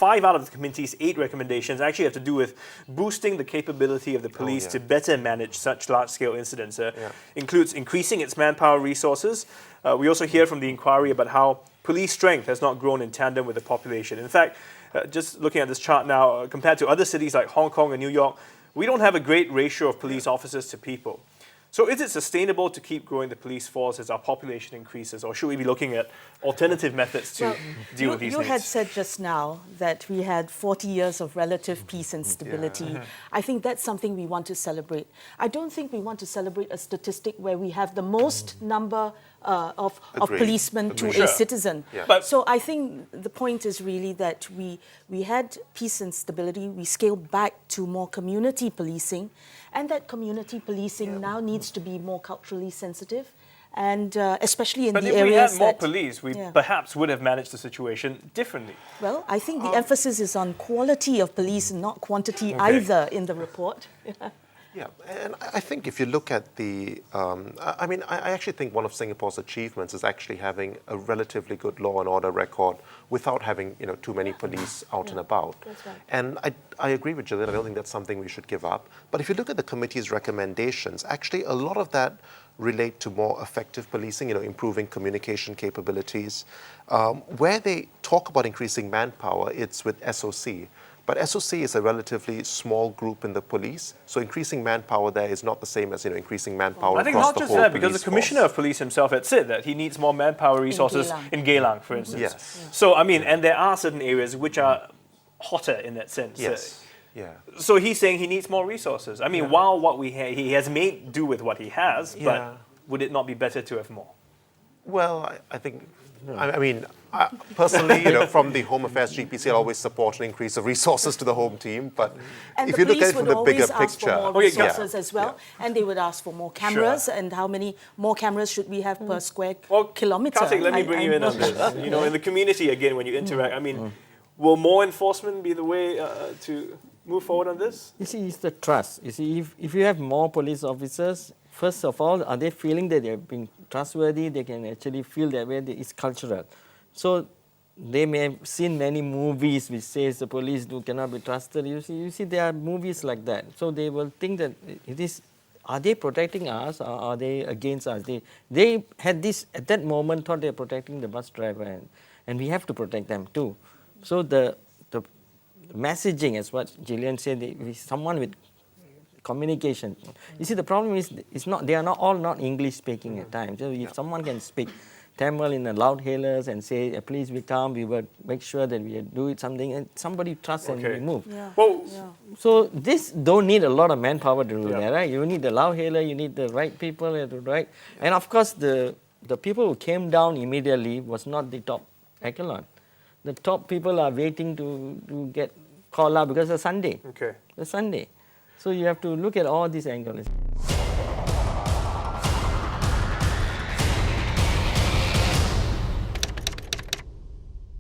5 out of the committee's 8 recommendations actually have to do with boosting the capability of the police to better manage such large-scale incidents. Includes increasing its manpower resources. We also hear from the inquiry about how police strength has not grown in tandem with the population. In fact, just looking at this chart now, compared to other cities like Hong Kong and New York, we don't have a great ratio of police officers to people. So is it sustainable to keep growing the police force as our population increases, or should we be looking at alternative methods to deal with these needs? You had said just now that we had 40 years of relative peace and stability. I think that's something we want to celebrate. I don't think we want to celebrate a statistic where we have the most number of policemen to a citizen. So I think the point is really that we had peace and stability, we scaled back to more community policing, and that community policing now needs to be more culturally sensitive, and especially in the areas that... But if we had more police, we perhaps would have managed the situation differently. Well, I think the emphasis is on quality of police and not quantity either in the report. Yeah, and I think if you look at the, I actually think one of Singapore's achievements is actually having a relatively good law and order record without having, too many police out and about. That's right. And I agree with Gillian, I don't think that's something we should give up. But if you look at the committee's recommendations, actually a lot of that relate to more effective policing, improving communication capabilities. Where they talk about increasing manpower, it's with SOC. But SOC is a relatively small group in the police, so increasing manpower there is not the same as increasing manpower across the whole police force. I think not just that, because the Commissioner of Police himself had said that he needs more manpower resources in Geylang, for instance. Yes. So, and there are certain areas which are hotter in that sense. Yes. So he's saying he needs more resources. While what he has made do with what he has, but would it not be better to have more? Well, I think... personally, from the Home Affairs GPC, I always support an increase of resources to the home team. But if you look at it from the bigger picture, for more resources as well, and they would ask for more cameras. And how many more cameras should we have per square kilometre? Karthik, let me bring you in on this. In the community again, when you interact, will more enforcement be the way to move forward on this? You see, it's the trust. You see, if you have more police officers, first of all, are they feeling that they're being trustworthy? They can actually feel that way. It's cultural. So they may have seen many movies which says the police cannot be trusted. You see, there are movies like that. So they will think that are they protecting us or are they against us? They had this, at that moment, thought they're protecting the bus driver, and we have to protect them too. So the messaging, as what Gillian said, someone with communication. You see, the problem is they are not English speaking at times. So if someone can speak Tamil in the loud hailers and say, please we come, we will make sure that we do it something, and somebody trusts and we move. So this don't need a lot of manpower to do that, right? You need the loud hailer, you need the right people, right? And of course, the people who came down immediately was not the top echelon. The top people are waiting to get called out because it's Sunday. It's Sunday. So you have to look at all these angles.